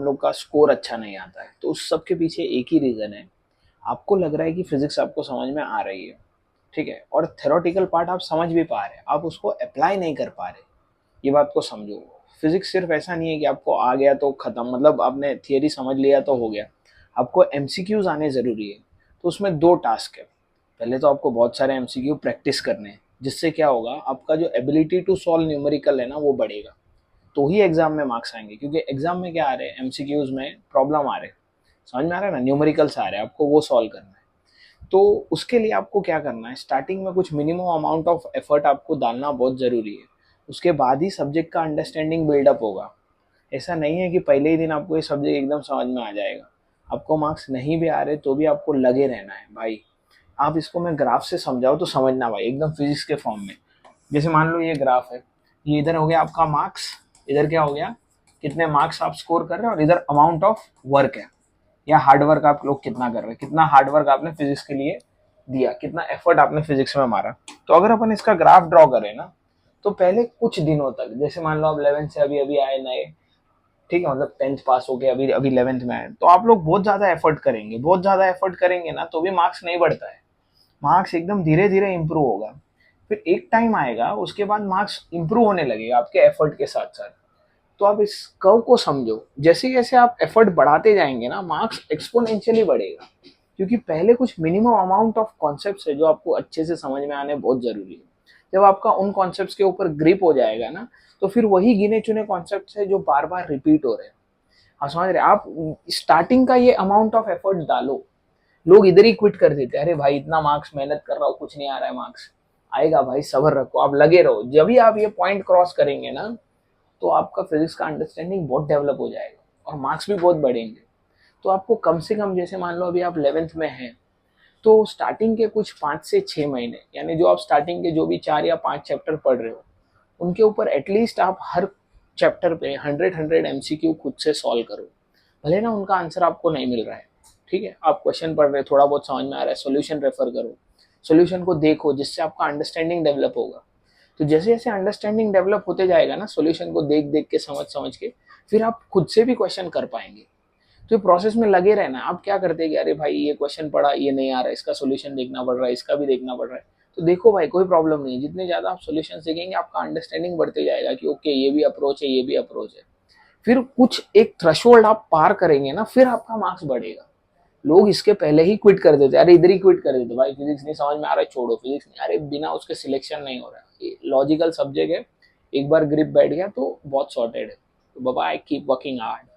हम लोग का स्कोर अच्छा नहीं आता है। तो उस सब के पीछे एक ही रीज़न है, आपको लग रहा है कि फिजिक्स आपको समझ में आ रही है, ठीक है, और थ्योरेटिकल पार्ट आप समझ भी पा रहे हैं, आप उसको अप्लाई नहीं कर पा रहे। ये बात को समझो। फिजिक्स सिर्फ ऐसा नहीं है कि आपको आ गया तो खत्म, मतलब आपने थियरी समझ लिया तो हो गया। आपको एमसीक्यूज आने ज़रूरी है। तो उसमें दो टास्क है। पहले तो आपको बहुत सारे एमसीक्यू प्रैक्टिस करने हैं, जिससे क्या होगा, आपका जो एबिलिटी टू सॉल्व न्यूमेरिकल है ना, वो बढ़ेगा। तो ही एग्जाम में मार्क्स आएंगे, क्योंकि एग्जाम में क्या आ रहे हैं, एमसीक्यूज में प्रॉब्लम आ रहे हैं, समझ में आ रहा है ना, न्यूमेरिकल्स आ रहे हैं, आपको वो सॉल्व करना है। तो उसके लिए आपको क्या करना है, स्टार्टिंग में कुछ मिनिमम अमाउंट ऑफ एफर्ट आपको डालना बहुत ज़रूरी है। उसके बाद ही सब्जेक्ट का अंडरस्टैंडिंग बिल्डअप होगा। ऐसा नहीं है कि पहले ही दिन आपको ये सब्जेक्ट एकदम समझ में आ जाएगा। आपको मार्क्स नहीं भी आ रहे तो भी आपको लगे रहना है भाई। आप इसको मैं ग्राफ से समझाऊँ तो समझना भाई, एकदम फिजिक्स के फॉर्म में। जैसे मान लो ये ग्राफ है, ये इधर हो गया आपका मार्क्स, इधर क्या हो गया, कितने मार्क्स आप स्कोर कर रहे हैं, और इधर अमाउंट ऑफ वर्क है, या हार्ड वर्क आप लोग कितना कर रहे हैं, कितना हार्ड वर्क आपने फिजिक्स के लिए दिया, कितना एफर्ट आपने फिजिक्स में मारा। तो अगर अपन इसका ग्राफ ड्रॉ करें ना, तो पहले कुछ दिनों तक, जैसे मान लो आप 11th से अभी अभी आए नए, ठीक है, मतलब 10th पास हो गया, अभी अभी 11th में आए, तो आप लोग बहुत ज्यादा एफर्ट करेंगे, बहुत ज्यादा एफर्ट करेंगे ना, तो भी मार्क्स नहीं बढ़ता है। मार्क्स एकदम धीरे धीरे इंप्रूव होगा। फिर एक टाइम आएगा, उसके बाद मार्क्स इंप्रूव होने लगेगा आपके एफर्ट के साथ साथ। तो आप इस कर्व को समझो, जैसे जैसे आप एफर्ट बढ़ाते जाएंगे ना, मार्क्स एक्सपोनेंशियली बढ़ेगा। क्योंकि पहले कुछ मिनिमम अमाउंट ऑफ कॉन्सेप्ट्स है जो आपको अच्छे से समझ में आने बहुत जरूरी है। जब आपका उन कॉन्सेप्ट्स के ऊपर ग्रिप हो जाएगा ना, तो फिर वही गिने चुने कॉन्सेप्ट्स है जो बार बार रिपीट हो रहे हैं। आप समझ रहे, आप स्टार्टिंग का ये अमाउंट ऑफ एफर्ट डालो। लोग इधर ही क्विट कर देते हैं, अरे भाई इतना मार्क्स मेहनत कर रहा हूँ, कुछ नहीं आ रहा है मार्क्स। आएगा भाई, सब्र रखो, आप लगे रहो। जब भी आप ये पॉइंट क्रॉस करेंगे ना, तो आपका फिजिक्स का अंडरस्टैंडिंग बहुत डेवलप हो जाएगा और मार्क्स भी बहुत बढ़ेंगे। तो आपको कम से कम, जैसे मान लो अभी आप 11th में हैं, तो स्टार्टिंग के कुछ 5 से 6 महीने, यानी जो आप स्टार्टिंग के जो भी 4 या 5 चैप्टर पढ़ रहे हो, उनके ऊपर एटलीस्ट आप हर चैप्टर पे 100 एमसीक्यू खुद से सॉल्व करो। भले ना उनका आंसर आपको नहीं मिल रहा है, ठीक है, आप क्वेश्चन पढ़ रहे, थोड़ा बहुत समझ में आ रहा है, सोल्यूशन रेफर करो, सोल्यूशन को देखो, जिससे आपका अंडरस्टैंडिंग डेवलप होगा। तो जैसे जैसे अंडरस्टैंडिंग डेवलप होते जाएगा ना, सॉल्यूशन को देख देख के, समझ समझ के, फिर आप खुद से भी क्वेश्चन कर पाएंगे। तो प्रोसेस में लगे रहना। आप क्या करते हैं कि अरे भाई ये क्वेश्चन पढ़ा, ये नहीं आ रहा है, इसका सॉल्यूशन देखना पड़ रहा है, इसका भी देखना पड़ रहा है। तो देखो भाई, कोई प्रॉब्लम नहीं है, जितने ज्यादा आप सॉल्यूशन सीखेंगे आपका अंडरस्टैंडिंग बढ़ते जाएगा कि ओके ये भी अप्रोच है, ये भी अप्रोच है। फिर कुछ एक थ्रेशोल्ड आप पार करेंगे ना, फिर आपका मार्क्स बढ़ेगा। लोग इसके पहले ही क्विट कर देते, अरे इधर ही क्विट कर देते, भाई फिजिक्स नहीं समझ में आ रहा है, छोड़ो फिजिक्स नहीं, अरे बिना उसके सिलेक्शन नहीं हो रहा है, लॉजिकल सब्जेक्ट है, एक बार ग्रिप बैठ गया तो बहुत सॉर्टेड है। तो बाबा, आई कीप वर्किंग हार्ड।